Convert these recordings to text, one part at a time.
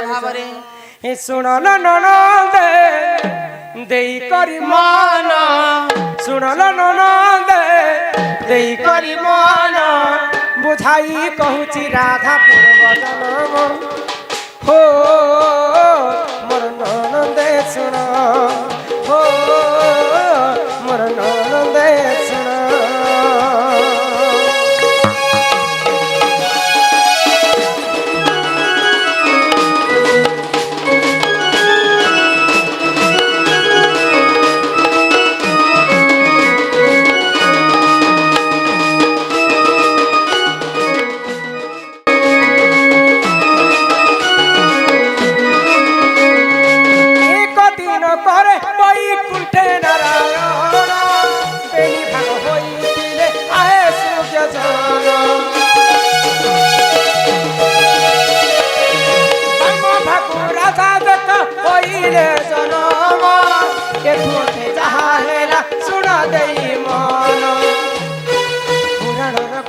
ভাবরে শুণ ননদে দেই করি মন শুণ ননদে দেই করি মন বুঝাই কহুছি রাধা পূর্ব জন্ম হো মোর ননদে শুণ হো মোর ননদে শুণ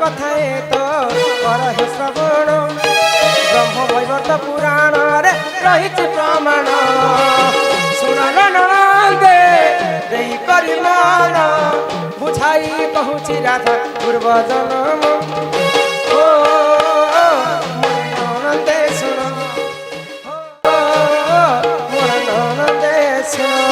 কথায় তো করহি শ্রবণ ব্রহ্ম বৈবর্ত পুরাণ রে রহিছে প্রমাণ শুণ ননদে দেই করি মন বুঝাই কহুছি রাধা পূর্ব জন্ম ও মোর ননদে শুণ ও মোর ননদে শুণ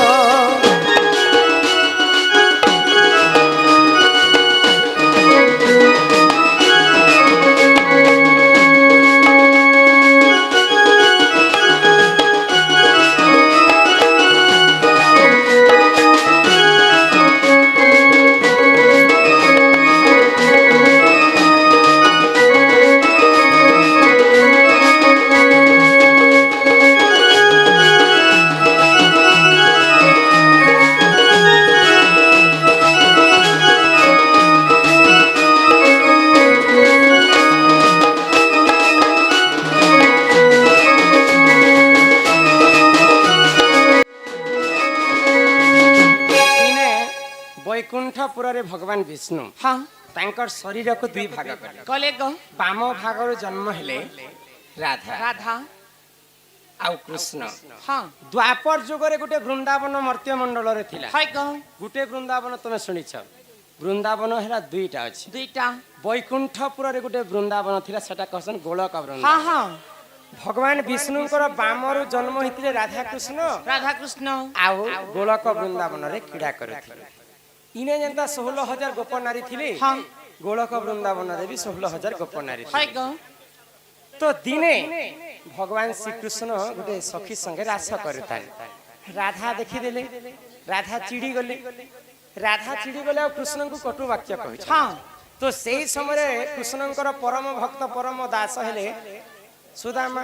ବୈକୁଣ୍ଠପୁରରେ ଭଗବାନ ବିଷ୍ଣୁ ତାଙ୍କର ଶରୀରକୁ ଦୁଇ ଭାଗ କଲେ ବାମ ଭାଗରୁ ଜନ୍ମ ହେଲେ ରାଧା রাধা ଆଉ କୃଷ୍ଣ ଦ୍ୱାପର ଯୁଗରେ ଗୋଟେ ବୃନ୍ଦାବନ ମର୍ତ୍ତ୍ୟ ମଣ୍ଡଳରେ ଥିଲା ଗୋଟେ ବୃନ୍ଦାବନ ତମେ ଶୁଣିଛ ବୃନ୍ଦାବନ ହେଲା ଦୁଇଟା ଅଛି দুইটা ବୈକୁଣ୍ଠପୁରରେ ଗୋଟେ ବୃନ୍ଦାବନ ଥିଲା ସେଟା କହୁଛନ୍ତି ଗୋଳକ ବୃନ୍ଦାବନ ଭଗବାନ ବିଷ୍ଣୁଙ୍କର ବାମରୁ ଜନ୍ମ ହେଇଥିଲେ ରାଧାକୃଷ୍ଣ রাধাকৃষ্ণ ଆଉ ଗୋଳକ ବୃନ୍ଦାବନରେ କ୍ରୀଡ଼ା କରୁଥିଲେ ଇନେ ଯେନ୍ତା 16,000 ଗୋପ ନାରୀ ଥିଲେ ଗୋଳକ ବୃନ୍ଦାବନରେ ବି 16,000 ଗୋପ ନାରୀ ଥିଲେ ତ ଦିନେ ଭଗବାନ ଶ୍ରୀକୃଷ୍ଣ ଗୋଟେ ସଖୀ ସଙ୍ଗେ ରାସ କରୁଥିଲେ ରାଧା ଦେଖିଦେଲେ ରାଧା ଚିଡ଼ି ଗଲେ ଆଉ କୃଷ୍ଣଙ୍କୁ କଟୁ ବାକ୍ୟ କହିଛି ତ ସେଇ ସମୟରେ କୃଷ୍ଣଙ୍କର ପରମ ଭକ୍ତ ପରମ ଦାସ ହେଲେ ସୁଦାମା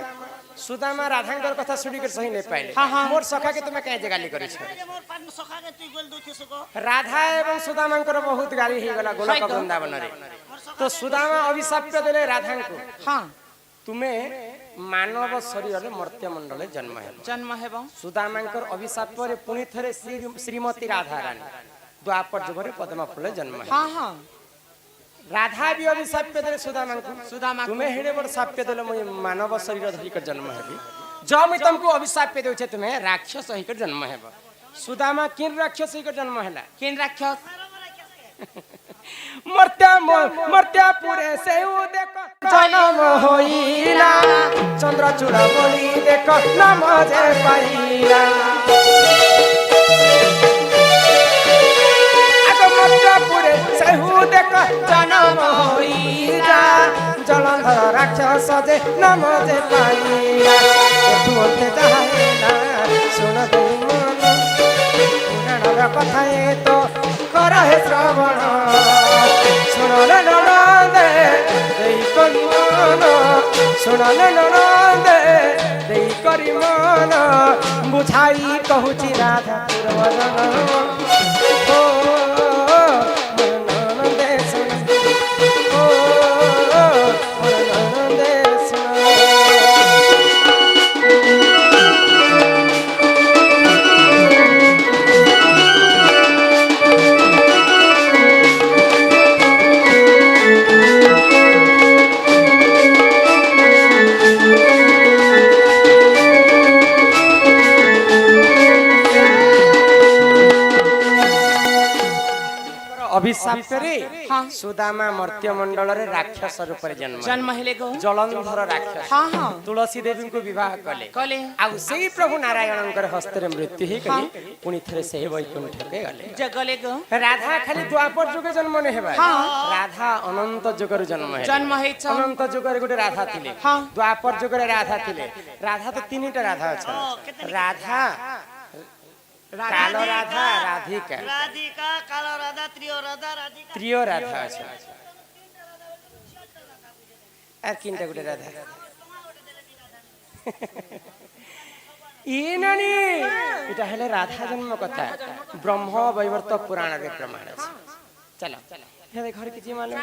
ସୁଦାମା ରାଧାଙ୍କର କଥା ଶୁଣିକି ସହି ନେଇ ପାଇଲେ ମୋର ସଖାକେ ତୁମେ କାହିଁ ଗାଲି କରିଛ ରାଧା ଏବଂ ସୁଦାମାଙ୍କର ବହୁତ ଗାଲି ହେଇଗଲା ଗୋଲକ ବୃନ୍ଦାବନରେ ତ ସୁଦାମା ଅଭିଶାପ ଦେଲେ ରାଧାଙ୍କୁ ତୁମେ ମାନବ ଶରୀରରେ ମର୍ତ୍ତ୍ୟ ମଣ୍ଡଳରେ ଜନ୍ମ ହେବ ସୁଦାମାଙ୍କର ଅଭିଶାପ ପରେ ପୁଣି ଥରେ ଶ୍ରୀମତୀ ରାଧାରାଣୀ ଦ୍ୱାପର ଯୁଗରେ ପଦ୍ମ ଫୁଲରେ ଜନ୍ମ ହେବ ରାଧା ବି ଅଭିଶାପ ଦେଲେ ସୁଦାମାଙ୍କୁ ତୁମେ ହେଡେ ବଡ଼ ଶାପ୍ୟ ଦେଲେ ମୁଁ ମାନବ ଶରୀର ଧରିକରି ଜନ୍ମ ହେବି ଯ ମୁଇଁ ତମକୁ ଅଭିଶାପ ଦେଉଛେ ତୁମେ ରାକ୍ଷସ ହେଇକରି ଜନ୍ମ ହେବ ସୁଦାମା କିନ୍ ରାକ୍ଷସ ହେଇକରି ଜନ୍ମ ହେଲା কিন রাক্ষস ମର୍ତ୍ତ୍ୟପୁରେ ସେଉ ଦେଖ ଜନ୍ମ ହୋଇଲା ଚନ୍ଦ୍ରଚୂଡ଼ ବୋଲି ଦେଖ ନାମ ଯେ ପାଇଲା মর্ত্ত্যপুরে সেহু দেখ জন্ম হইলা জলন্ধর রাক্ষস যে নাম যে পাইলা এঠুতে যাইলা শুণ দেই মন পুরাণর কথায় তো কর হে শ্রবণ শুণ ননদে দেই করি মন শুণ ননদে দেই করি মন বুঝাই কহুছি রাধা পূর্ব জন্ম ও अभिशाप करे सुदामा मर्त्य मंडल रे राक्षस रूप रे जन्म हेले गो जलंधर राक्षस तुलसी देवी को विवाह कले आ सेही प्रभु नारायणकर हस्त रे मृत्यु हे कली पुनी थरे से वैकुंठ के गले जगले गो राधा खाली द्वापर जुगे जन्म ने हेबा राधा अनंत जुगर जन्म हे अनंत जुगर गोटे राधा थिले द्वापर जुगर राधा थिले राधा तो तीनटा राधा अछि राधा कालो राधा राधिका कालो राधा त्रियो राधा अच्छा আর কিনটা গুটে রাধা ইনানি এটা হলে রাধা জন্ম কথা ব্রহ্ম বৈবর্ত পুরাণের প্রমাণ আছে চলো হেবে ঘর কি মালুম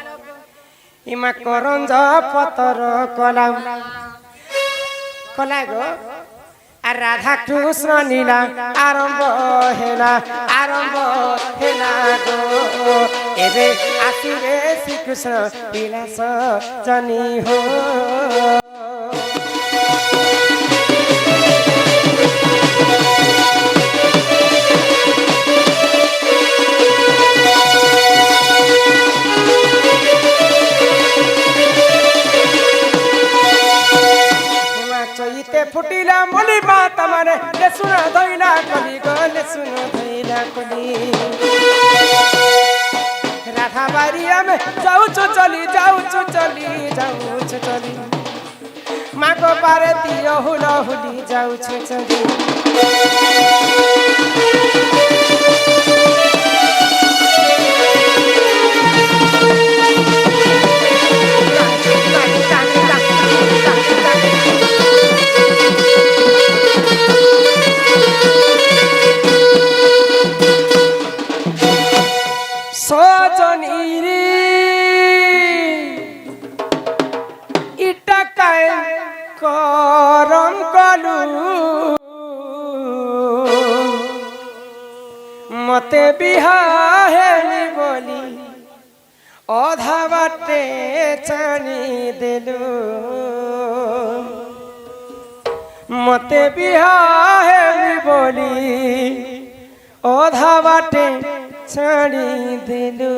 ইমা করঞ্জ পতর কলাম কলা গো আর রাধা কৃষ্ণ নীলা আরম্ভ হেলা গো এবে আসিবে শ্রীকৃষ্ণ বিলাস জানি হো फुटिला मोली बात मारे ले सुन धइला कली गले सुन धइला कली राधा बारिया में जाऊ चली माँ को पारे दियो हुला हुली जाऊ चली मते बिहाहेली बोली अधा बाटे छानी देलु मते बिहाहेली बोली अधा बाटे छानी देलु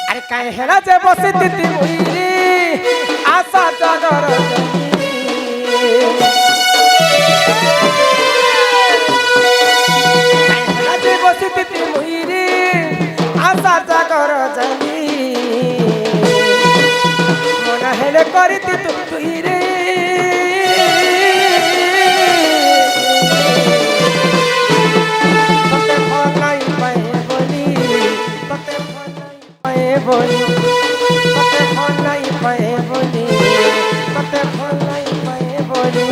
अरे काहे हेला जे बसी तिति मुइरी आशा जागर আজি বসি তিতি মুইরি আশা জাগর জানি মনা হেলে করিতি তুই রে ততে ফলাই পায়ে বলি ততে ফলাই পায়ে বলি ততে ফলাই পায়ে বলি ততে ফলাই পায়ে বলি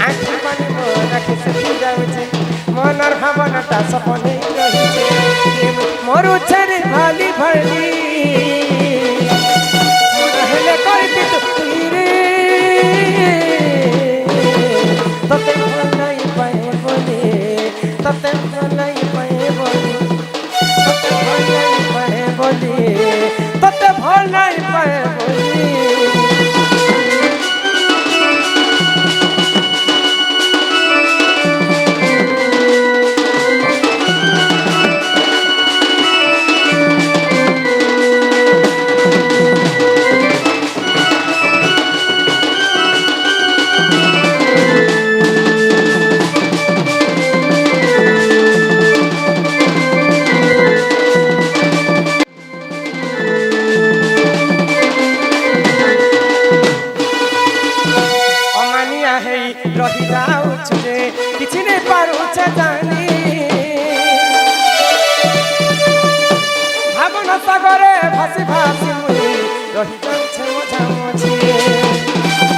আঁখি পানি মোরা খেসে যাচ্ছে মনর ভাবনাটা সপনে রহিছে মরু ছেড়ে ভালি ভালি হেলে করিতি তুই রে ততে ফলাই পায়ে বলি ততে ফলাই পায়ে বলি ততে ফলাই পায়ে বলি ততে ফলাই পায়ে বলি रही जाऊछु रे किछि नै पारुछ जानी भावना सागरे भासी भासी मुई रही जाऊछु मझा मझी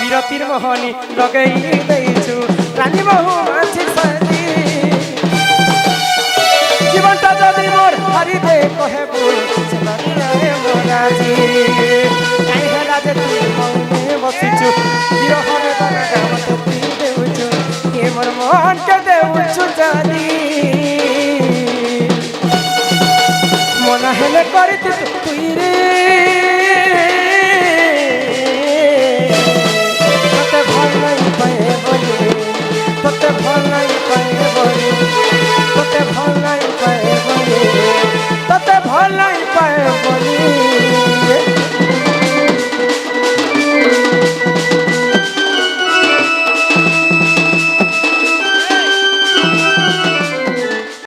बिरतिर मोहनी लगै दैछु रानी बहु माछी सानी जीवनटा जदि मोर हरि दे कहेबु सलामी रे मोराजी काई हेला जे तू मौने बसिछु बिरहरे दाना मते तू देउछु के मोर मन के देउछु जानी